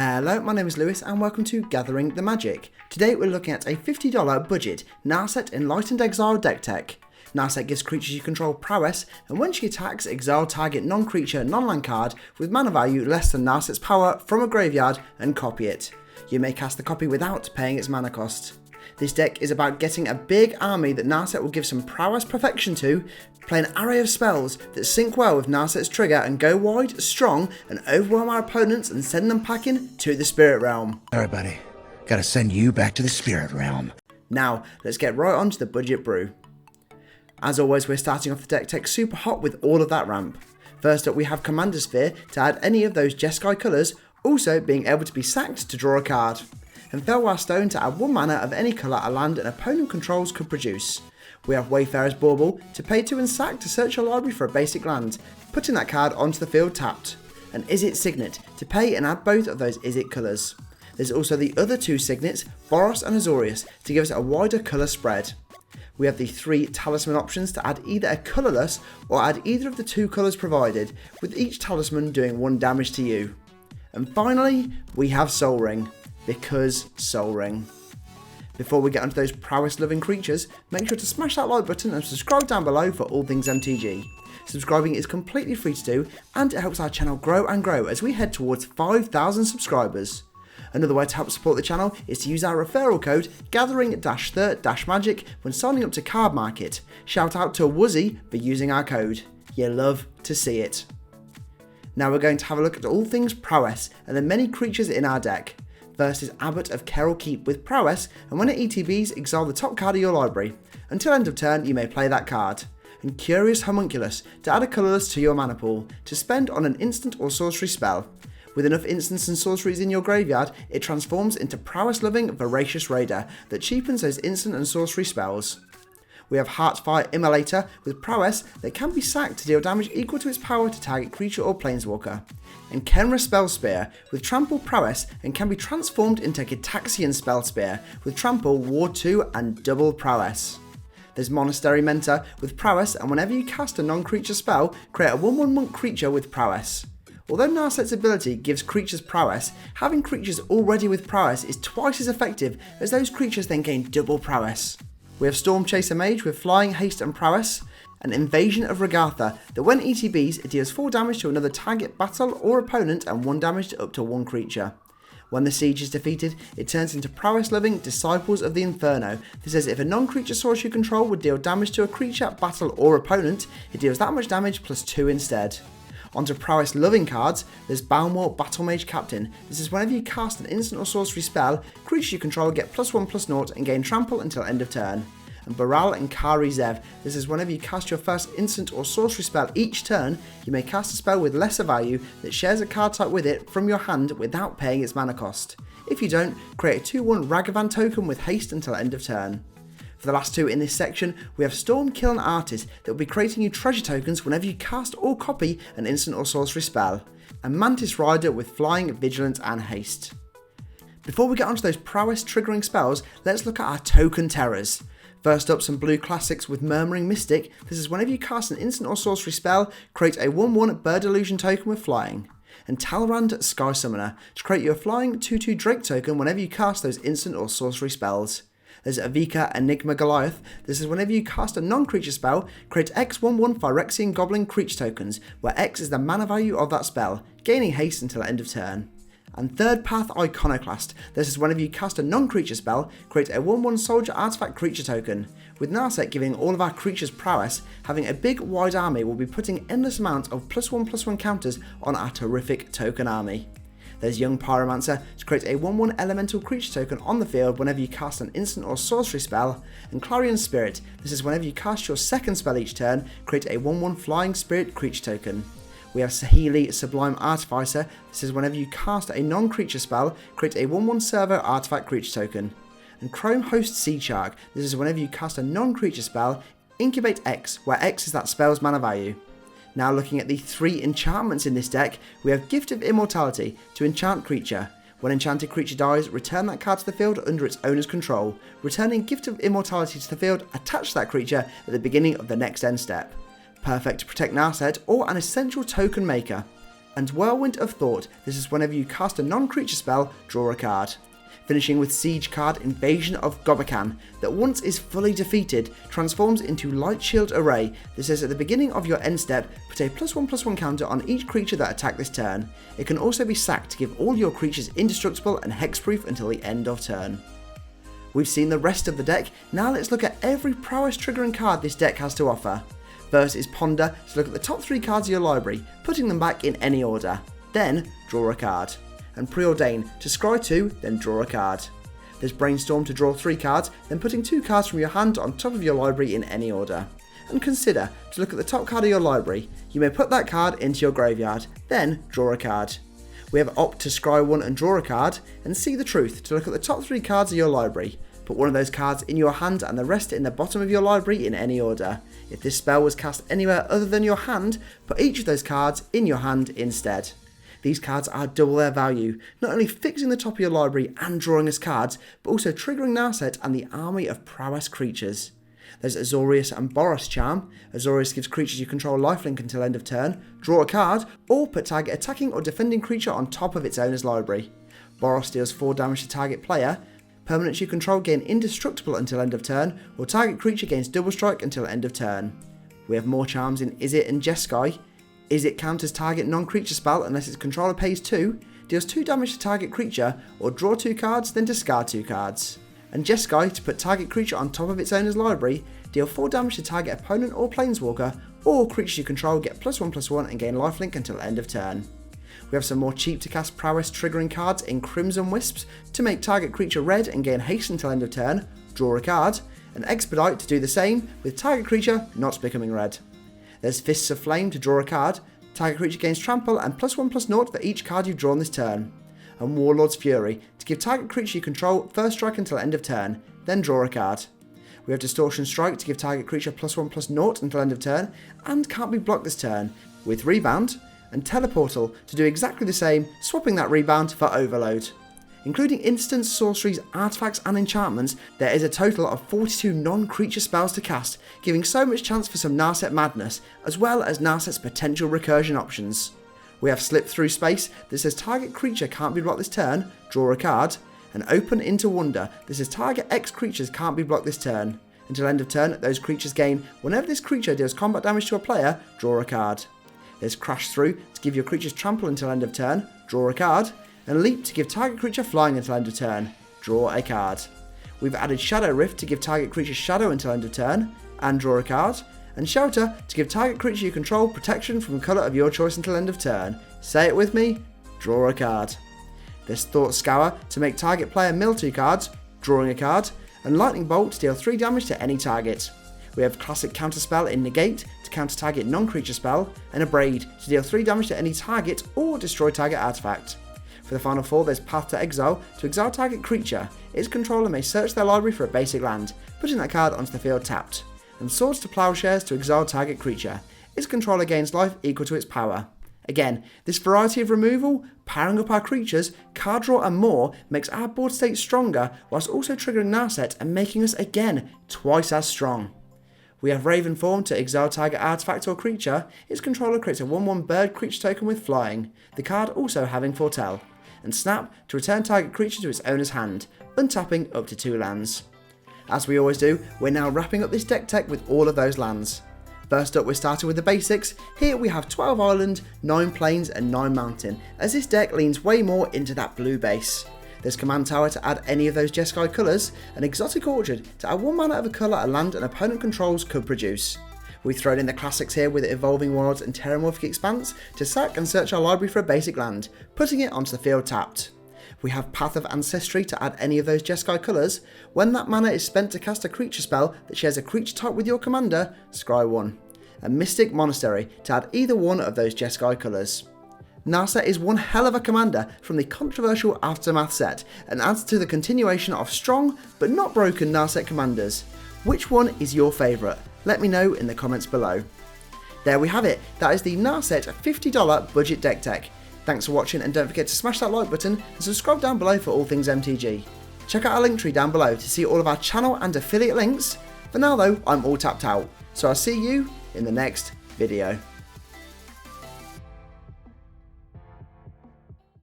Hello, my name is Lewis and welcome to Gathering the Magic. Today we're looking at a $50 budget Narset Enlightened Exile deck tech. Narset gives creatures you control prowess, and when she attacks, exile target non-creature, non-land card with mana value less than Narset's power from a graveyard and copy it. You may cast the copy without paying its mana cost. This deck is about getting a big army that Narset will give some prowess perfection to, play an array of spells that sync well with Narset's trigger and go wide, strong, and overwhelm our opponents and send them packing to the Spirit Realm. Alright buddy, gotta send you back to the Spirit Realm. Now, let's get right on to the budget brew. As always, we're starting off the deck tech super hot with all of that ramp. First up we have Commander Sphere to add any of those Jeskai colours, also being able to be sacked to draw a card. And Felwar Stone to add 1 mana of any colour a land an opponent controls could produce. We have Wayfarer's Bauble to pay 2 and sack to search your library for a basic land, putting that card onto the field tapped. And Izzet Signet to pay and add both of those Izzet colours. There's also the other 2 signets, Boros and Azorius, to give us a wider colour spread. We have the 3 talisman options to add either a colourless or add either of the 2 colours provided, with each talisman doing 1 damage to you. And finally, we have Sol Ring. Because Sol Ring. Before we get onto those prowess loving creatures, make sure to smash that like button and subscribe down below for all things MTG. Subscribing is completely free to do and it helps our channel grow and grow as we head towards 5,000 subscribers. Another way to help support the channel is to use our referral code gathering-third-magic when signing up to Card Market. Shout out to Wuzzy for using our code. You love to see it. Now we're going to have a look at all things prowess and the many creatures in our deck. First is Abbot of Keral Keep with prowess, and when it ETBs, exile the top card of your library. Until end of turn, you may play that card. And Curious Homunculus to add a colourless to your mana pool, to spend on an instant or sorcery spell. With enough instants and sorceries in your graveyard, it transforms into prowess-loving Voracious Raider that cheapens those instant and sorcery spells. We have Heartfire Immolator with prowess that can be sacked to deal damage equal to its power to target creature or planeswalker. And Kenra Spell Spear with trample prowess and can be transformed into Gitaxian Spell Spear with trample, ward 2 and double prowess. There's Monastery Mentor with prowess, and whenever you cast a non-creature spell, create a 1/1 monk creature with prowess. Although Narset's ability gives creatures prowess, having creatures already with prowess is twice as effective as those creatures then gain double prowess. We have Stormchaser Mage with flying, haste and prowess, and Invasion of Regatha that when ETBs it deals 4 damage to another target battle or opponent and 1 damage to up to 1 creature. When the siege is defeated, it turns into prowess-loving Disciples of the Inferno. This says if a non-creature source you control would deal damage to a creature, battle or opponent, it deals that much damage plus 2 instead. Onto prowess loving cards, there's Balmor Battlemage Captain. This is whenever you cast an instant or sorcery spell, creatures you control get +1/+0 and gain trample until end of turn. And Baral and Kari Zev. This is whenever you cast your first instant or sorcery spell each turn, you may cast a spell with lesser value that shares a card type with it from your hand without paying its mana cost. If you don't, create a 2/1 Ragavan token with haste until end of turn. For the last 2 in this section, we have Stormkill and Artist that will be creating you treasure tokens whenever you cast or copy an instant or sorcery spell, and Mantis Rider with flying, vigilance and haste. Before we get onto those prowess triggering spells, let's look at our token terrors. First up, some blue classics with Murmuring Mystic. This is whenever you cast an instant or sorcery spell, create a 1/1 Bird Illusion token with flying. And Talrand Sky Summoner to create you a flying 2/2 Drake token whenever you cast those instant or sorcery spells. There's Avika Enigma Goliath. This is whenever you cast a non-creature spell, create X 1/1 Phyrexian Goblin creature tokens, where X is the mana value of that spell, gaining haste until end of turn. And Third Path Iconoclast. This is whenever you cast a non-creature spell, create a 1/1 Soldier Artifact creature token. With Narset giving all of our creatures prowess, having a big wide army will be putting endless amounts of +1/+1 counters on our terrific token army. There's Young Pyromancer to create a 1/1 elemental creature token on the field whenever you cast an instant or sorcery spell, and Clarion Spirit. This is whenever you cast your second spell each turn, create a 1/1 flying spirit creature token. We have Saheeli Sublime Artificer. This is whenever you cast a non-creature spell, create a 1/1 servo artifact creature token. And Chrome Host Sea Shark. This is whenever you cast a non-creature spell, incubate X, where X is that spell's mana value. Now looking at the 3 enchantments in this deck, we have Gift of Immortality to enchant creature. When enchanted creature dies, return that card to the field under its owner's control. Returning Gift of Immortality to the field, attach that creature at the beginning of the next end step. Perfect to protect Narset or an essential token maker. And Whirlwind of Thought, this is whenever you cast a non-creature spell, draw a card. Finishing with Siege card Invasion of Gobakan, that once is fully defeated, transforms into Light Shield Array. This is at the beginning of your end step, put a +1/+1 counter on each creature that attacked this turn. It can also be sacked to give all your creatures indestructible and hexproof until the end of turn. We've seen the rest of the deck, now let's look at every prowess triggering card this deck has to offer. First is Ponder, to look at the top 3 cards of your library, putting them back in any order. Then, draw a card. And Preordain, to scry 2, then draw a card. There's Brainstorm to draw 3 cards, then putting 2 cards from your hand on top of your library in any order. And Consider, to look at the top card of your library. You may put that card into your graveyard, then draw a card. We have Opt to scry 1 and draw a card, and See the Truth, to look at the top 3 cards of your library. Put one of those cards in your hand and the rest in the bottom of your library in any order. If this spell was cast anywhere other than your hand, put each of those cards in your hand instead. These cards are double their value, not only fixing the top of your library and drawing us cards, but also triggering Narset and the army of prowess creatures. There's Azorius and Boros Charm. Azorius gives creatures you control lifelink until end of turn, draw a card, or put target attacking or defending creature on top of its owner's library. Boros deals 4 damage to target player. Permanents you control gain indestructible until end of turn, or target creature gains double strike until end of turn. We have more charms in Izzet and Jeskai. Izzet counters target non-creature spell unless its controller pays 2, deals 2 damage to target creature, or draw 2 cards, then discard 2 cards. And Jeskai, to put target creature on top of its owner's library, deal 4 damage to target opponent or planeswalker, or creatures you control get +1/+1 and gain lifelink until end of turn. We have some more cheap to cast prowess triggering cards in Crimson Wisps, to make target creature red and gain haste until end of turn, draw a card, and Expedite to do the same with target creature not becoming red. There's Fists of Flame to draw a card, target creature gains trample and +1/+0 for each card you've drawn this turn. And Warlord's Fury, to give target creature you control first strike until end of turn, then draw a card. We have Distortion Strike to give target creature +1/+0 until end of turn, and can't be blocked this turn, with Rebound, and Teleportal to do exactly the same, swapping that Rebound for Overload. Including instants, sorceries, artifacts and enchantments, there is a total of 42 non-creature spells to cast, giving so much chance for some Narset madness, as well as Narset's potential recursion options. We have Slip Through Space, that says target creature can't be blocked this turn, draw a card, and Open Into Wonder, that says target X creatures can't be blocked this turn. Until end of turn, those creatures gain, whenever this creature deals combat damage to a player, draw a card. There's Crash Through, to give your creatures trample until end of turn, draw a card, and Leap to give target creature flying until end of turn, draw a card. We've added Shadow Rift to give target creature shadow until end of turn, and draw a card, and Shelter to give target creature you control protection from colour of your choice until end of turn. Say it with me, draw a card. There's Thought Scour to make target player mill 2 cards, drawing a card, and Lightning Bolt to deal 3 damage to any target. We have Classic Counterspell in Negate to counter target non-creature spell, and Abrade to deal 3 damage to any target or destroy target artifact. For the final 4, there's Path to Exile to exile target creature. Its controller may search their library for a basic land, putting that card onto the field tapped. And Swords to Plowshares to exile target creature. Its controller gains life equal to its power. Again, this variety of removal, powering up our creatures, card draw and more makes our board state stronger, whilst also triggering Narset and making us again twice as strong. We have Raven Form to exile target artifact or creature. Its controller creates a 1/1 bird creature token with flying, the card also having Foretell. And Snap to return target creature to its owner's hand, untapping up to 2 lands. As we always do, we're now wrapping up this deck tech with all of those lands. First up, we're starting with the basics. Here we have 12 island, 9 plains and 9 mountain, as this deck leans way more into that blue base. There's Command Tower to add any of those Jeskai colours, and Exotic Orchard to add 1 mana of a colour a land an opponent controls could produce. We've thrown in the classics here with Evolving Worlds and Terramorphic Expanse to sack and search our library for a basic land, putting it onto the field tapped. We have Path of Ancestry to add any of those Jeskai colours. When that mana is spent to cast a creature spell that shares a creature type with your commander, scry 1. And Mystic Monastery to add either one of those Jeskai colours. Narset is one hell of a commander from the controversial Aftermath set, and adds to the continuation of strong but not broken Narset commanders. Which one is your favourite? Let me know in the comments below. There we have it, that is the Narset $50 budget deck tech. Thanks for watching, and don't forget to smash that like button and subscribe down below for all things MTG. Check out our link tree down below to see all of our channel and affiliate links. For now though, I'm all tapped out, so I'll see you in the next video.